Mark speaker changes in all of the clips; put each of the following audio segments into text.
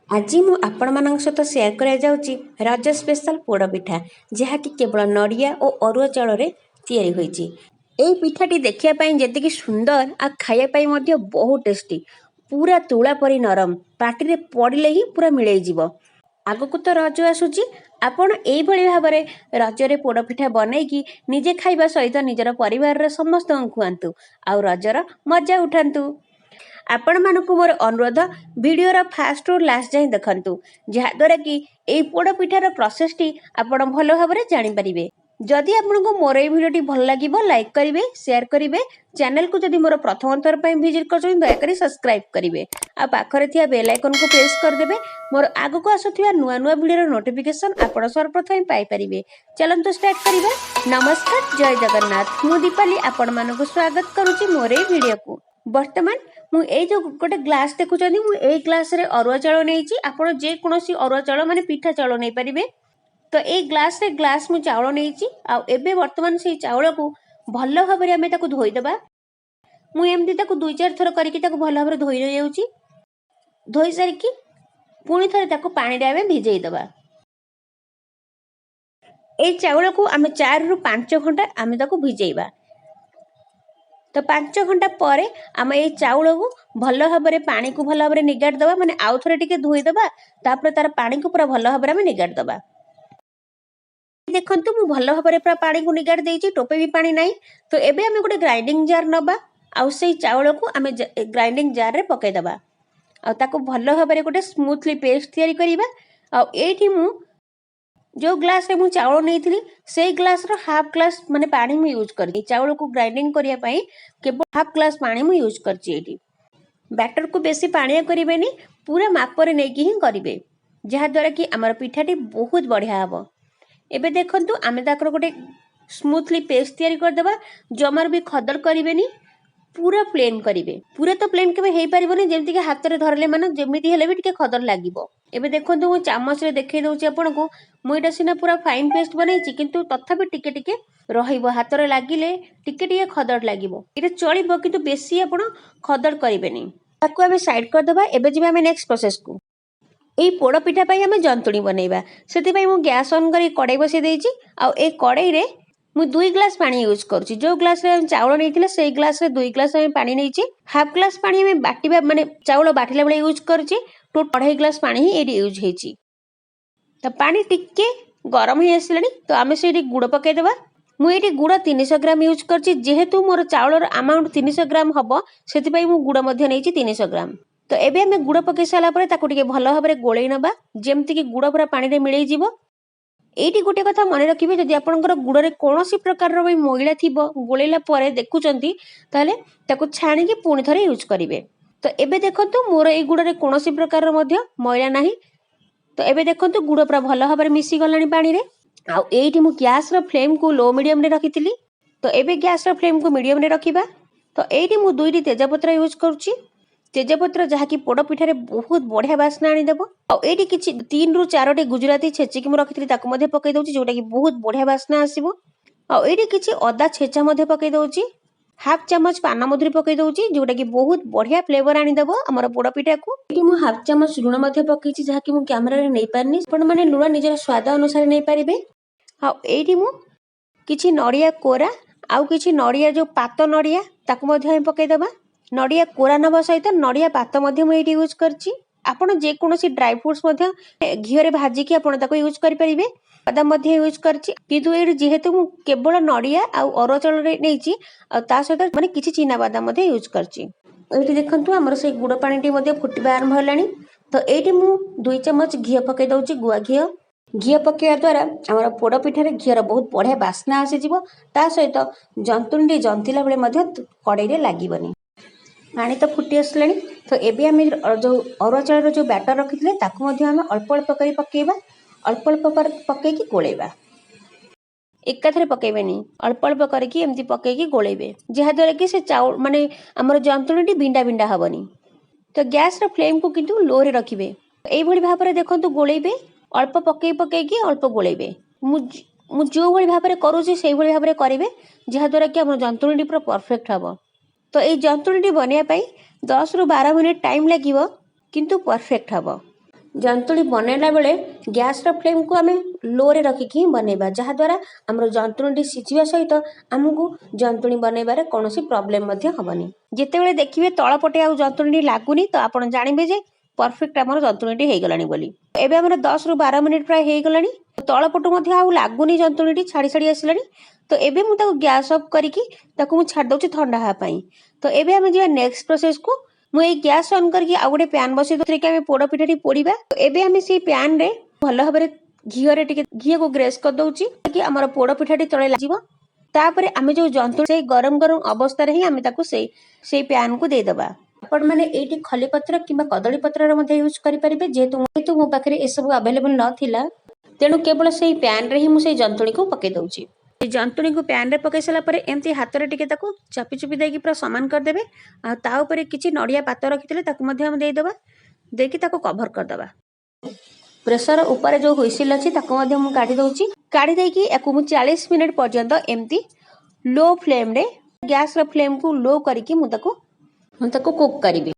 Speaker 1: आज मु आपण मान सहित सेयार करा जाउची रज स्पेशल पोड़पिठा जहाँकि केवल नड़िया और अरुआ चाउल तैयारी होईची। एई पिठाटी देखिया पई जेतिकी सुंदर आ खाया पई मध्य बहुत टेस्टी पूरा तुला परी नरम पाटी रे पड़िले ही पूरा मिलई जीवो। आगकू तो रज आसुची आपण एई भली भाबरे रजरे पोड़पिठा बनैकी निजे खाइबा सहित निजर परिवार रे समस्त खुआंतु आ रजर मजा उठांतु। आपण मानक मोर अनुरोध वीडियोर फास्ट रु लास्ट जाए देखंतु जहाँद्वारा कि एई पोड़पिठार प्रोसेसटी आपण भल भाव जानी पारिबे। जदि आपनको मोर एई वीडियोटी भल लागिबो लाइक करिवे शेयर करिवे चैनल को जदि मोर प्रथम थर पई विजिट करछन दया करी सब्सक्राइब करिवे आ पाखरे थिया बेल आइकन को प्रेस कर देबे मोर आगको आसुथिया नुआ नुआ वीडियोर नोटिफिकेशन आपण सर्वप्रथम पाई परिबे। चलंतु स्टार्ट करिबा। नमस्कार जय जगन्नाथ मु दीपाली आपण मानको स्वागत करूची मोर एई वीडियो को। वर्तमान मु जो गोटे ग्लास देखुचंदी मु एई ग्लास रे अरुआ चाउल नेइची आपण जे कोनोसी अरुआ चाउल माने पिठा चाउल नै परिबे। तो एई ग्लास रे ग्लास मु चाउल नेइची आ एबे वर्तमान से चाउल को भल्ल भाबरे हमें ताको धोई देबा। मु एमदी ताको दुई चार थर करिकि ताको भल्ल भाबरे धोई जाउची। धोई सारिकि पुणी थरे ताको पानी रे हमें भिजेई देबा। एई चाउल को हमें 4 रु 5 घंटा हमें ताको भिजेइबा। तो 5 घंटा पर आम ये चाउल को भल भाव पानी को भल भाव निगाड़ दबा माने आउ थरे टिके धोई दबा तापर तार पानी को पूरा भल भाव निगाड़ दबा। देखंतु मु भल भाव पूरा पानी को निगाड़ देइची टोपे भी पानी नाही। तो एबे हमें गोटे ग्राइंडिंग जार नबा आउ सेई चाउल को हमें ग्राइंडिंग जार रे पकै दबा आ ताको भल भाव गोटे स्मूथली पेस्ट तैयारी करिबा। आ एठी मु जो ग्लास रे मु चाउल नहीं से ग्लास रो हाफ ग्लास माने पानी मु यूज करची चाउल को ग्राइंडिंग करिया पई केवल हाफ ग्लास पानी मु यूज करची। एठी बैटर को बेसी पानिया करिवेनी पूरा मापरे नेकी ही करिवे जहा द्वारा कि हमर पिठाटी बहुत बढ़िया हबो। एबे देखंतु आमे ताकर गोटे स्मूथली पेस्ट तैयारी कर देबा जमर भी खदर करिवेनी पूरा प्लेन करिवे। पूरा तो प्लेन केबे हेई परिबोनी जेमति कि हाथ रे धरले माने जेमिति हेले भी टिके खदर लागिवो। एबे देखंतु मु चामच रे देखै दउची आपन को मु एटा सिना पूरा फाइन पेस्ट बनैची किंतु तथापि टिके टिके रहिबो हाथ रे लागिले टिके टिके खदर लागिवो। एटा चलिबो किंतु बेसी आपन खदर करिवेनी। ताको हमें साइड कर देबा। एबे जिबे हमें नेक्स्ट प्रोसेस को एई पोड़ पिठा पई हमें जंतुणी बनैबा। सेति पई मु गैस ऑन करी कड़ाई बसै देइची आ ए कड़ाई रे मु 2 ग्लास पानी यूज करूची। जो ग्लास रे चाउल नैथिले सेई ग्लास रे 2 ग्लास हमें पानी नैची। हाफ ग्लास पानी हमें बाटीबा माने चाउल बाटिला बेले यूज करूची तो 2.5 ग्लास पानी ही एडी यूज हेची। तो पानी टिके गरम ही आसलानी तो आमे सेठी गुड़ पकै देबा। मु एठी गुड़ 300 ग्राम यूज करची जेहेतु मोर चाउलर अमाउंट 300 ग्राम हबो सेति पई मु गुड़ मध्ये नैची 300 ग्राम। तो एबे हमें गुड़ पकै साला परे ताको टिके भलो भाबरे गोळेई नबा जेमति कि गुड़ पूरा पानी रे मिलई जीवो। एठी गोटे कथा मन रखिबे जदि आपनकर गुड़रे कोनोसी प्रकार रो मैला थिबो गोळेला परे देखुचंती ताले ताको छाणी के पुणी थरे यूज करिवे। तो एबे देखंतु मोर ए गुड़रे कोनोसी प्रकार रो मध्ये मैला नाही। तो एबे देखंतु गुड़ पूरा भलो भाबरे मिसी गलानी पानी रे। आ एठी मु गैस रो फ्लेम को लो मीडियम रे रखितिली। तो एबे गैस रो फ्लेम को मीडियम रे रखिबा। तो एठी मु 2टी तेजपत्र यूज करूची। तेजपत्र जहाँकि पोड़ पिठारे बहुत बढ़िया बास्ना आनी देबो। आ एठी किछि 3 रु 4टी गुजराती छेची कि मु रखितिली ताको मध्ये पकै दउची जोटा कि बहुत बढ़िया बास्ना आसीबो। आ एठी किछि अदा छेचा मध्ये पकै दउची। हाफ चम्मच पाना मधुरी पकै दउची जोटा कि बहुत बढ़िया फ्लेवर आनी देबो हमर पोड़ पिठा को। एठी मु हाफ चम्मच लूण मध्ये पकैची जहाँ कि मु कैमरा रे नै पारनी पण माने लूण निजर स्वाद अनुसार नै पारिबे। आ एठी मु किछि नड़िया कोरा आउ किछि नड़िया जो पात नड़िया ताको मध्ये हम पकै देबा। नड़िया कोरा नबा सहित नड़िया पात मध्ये मु एठी यूज करची। आपण जे कोनोसी ड्राई फ्रूट्स मध्ये घियो रे भाजी कि आपण ताको यूज करि परिबे। बादाम मध्ये यूज करची किंतु एठी जेहेतु मु केवल नड़िया आउ अरुआ चाउल रे नेइची आ ता सहित माने किछि चीना बादाम मध्ये यूज करची। एठी देखंतु हमर से गुड़ पानीटी मध्ये फुटिबा आरंभ हलानी। तो एठी मु 2 चम्मच घियो पकै दउची गुआ घियो। घियो पकेया द्वारा हमर पोड़ पिठारे घियर बहुत बढ़िया बास्ना आसी जीवो ता सहित जंतुणी जंतिला बेले मध्ये कड़ाई रे लागिबनी। पानी तो फुटी आसलानी। तो एबे हमें जो अरुआ चाउल जो बैटर रखिथिले ताको मध्ये हमें अल्प अल्प करी पकेइबा। अल्प अल्प पकेइकी गोळेइबा एकाथरे पकेइबेनी अल्प अल्प करके एमती पकेइकी गोळेइबे जहा द्वारा कि से चाउल माने हमर जंतुणीटी बिंडा बिंडा हबनी। तो गैस रो फ्लेम को किंतु लो रे रखिबे। एई भली भाबरे देखंतु गोळेइबे अल्प पकेइकी अल्प गोळेइबे। मु जो भली भाबरे करूची सेई भली भाबरे करिवे जहा द्वारा कि हमर जंतुणीटी पूरा परफेक्ट हबो। तो ये जंतुणी बनया 10 रु 12 मिनिट टाइम लगिवो किंतु परफेक्ट हबो। जंतुणी बनैला बेले गैस फ्लेम को आम लो रे रखिकी बनैबा जहाद्वारा आमर जंतुणी सिझिबा सहित आमको जंतुणी बनैबार कौन प्रोब्लेम हेनी। जितेबाला देखिए तलपटे आउ जंतुणी लागुनी तो आप जानवे जे परफेक्ट आम जंतुणी हो गलानी बोली। एबे आमर 10 ରୁ 12 मिनिट प्राय हो गलानी तलपटू आउ लागुनी जंतुणी छाड़ी छाड़ी आसलानी। तो एबे मु ताको गैस ऑफ करिकी ताको मु छाड़ दउची ठंडा हा पई। तो एबे हम जे नेक्स्ट प्रोसेस को मुझे गैस ऑन करके आउ गोटे पैन बसई दउथि कि पोड़ पिठाटी पोड़ीबा। तो एबे हम से पैन रे भल भाबरे घी को ग्रेस कर दउची कि हमर पोड़ पिठाटी तळे लागिबो। तापरे आमे जो जंतुणी से गरम गरम अवस्था रे ही आमे ताको से पैन को दे दबा। आपण माने एठी खली पत्र किबा कदली पत्र रे मध्ये यूज करि परिबे जेतु मो पाखरे ए सब अवेलेबल न थिला तेणु केवल से पैन रे ही मु से जंतुणी को पके दउची। जंतुणी को पैन रे पकई सारा पर एमती हाथ रे टिके ताको चापी चुपी देकी पूरा समान कर देबे। आ ता ऊपर किछि नडिया पात रखितले ताको मध्ये हम देई दबा देकी ताको कवर कर दबा। प्रेशर ऊपर जो हुइसिल अछि ताको मध्ये हम काढी देकी एको मु 40 मिनिट पर्यंत एमती लो फ्लेम रे गैस रो फ्लेम को लो करिकी मु ताको कुक करिबे।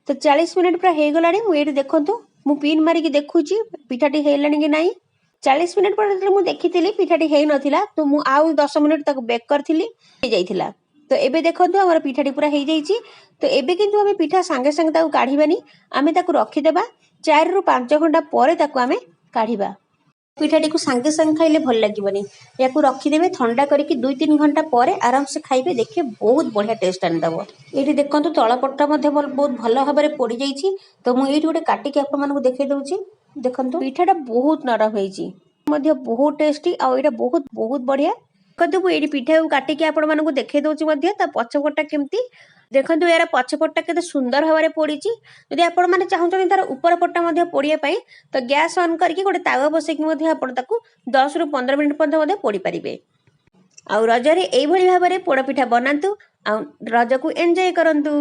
Speaker 1: तो 40 मिनिट पूरा हे गलानी मु एठी देखंतु मु पिन मारी की देखुची पिठाटी हेलानी कि नाही। 40 मिनिट पर मु देखिथिली पिठाटी हेई नथिला तो मु आउ 10 मिनिट ताको बेक करथिली हे जाइथिला। तो एबे देखंतु हमर पिठाटी पूरा हेई जाइची। तो एबे किंतु हमें पिठा संगे संगे ताको काढिबानी आमे ताको रखि देबा 4 ରୁ 5 घंटा परे ताको आमे काढिबा। पिठाटी को संगे संगे खाइले भल लागिबनी याकू रखि देबे ठंडा करिकी 2-3 घंटा परे आराम से खाइबे देखिए बहुत बढ़िया टेस्ट आन दबो। एठी देखंतु तळपट्टा मध्ये बहुत भल भाबरे पोडी जाइची। तो मु एठी गोटे काटिकी आप मानकु देखाइ दउची देखंतु पिठाटा बहुत नरम होईची मध्ये बहुत टेस्टी आ एटा बहुत बहुत बढ़िया। देखंतु मु एठी पिठा को काटिकी आप मानकु देखाइ दउची मध्ये ता पछपट्टा केमती देखंतु यार पछपट्टा केते सुंदर भाबरे पोडीची। यदि आपण माने चाहुचनी तार ऊपर पट्टा मध्ये पोडिया पई तो गैस ऑन करके गोटे तावा बसेकी मध्ये आपण ताकू 10 ରୁ 15 मिनिट पर्यंत मध्ये पोडी परिबे। आ रजरे एई भली भाबरे पोड़ पिठा बनांतु आ रज को एंजॉय करंतु।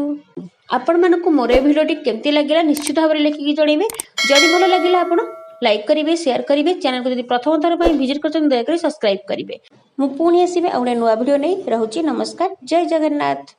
Speaker 1: आपण मानकु मोर ए भिडियोटी केमती लागिला निश्चित भाबरे लेखिकी जणैबे। जदि भलो लागिला आपण लाइक करिवे शेयर करिवे चैनल को यदि प्रथम थर पई विजिट करछन दया करी सब्सक्राइब करिवे। मु पुणी आसीबे आ गोटे नुवा भिडियो नै रहउची। नमस्कार जय जगन्नाथ।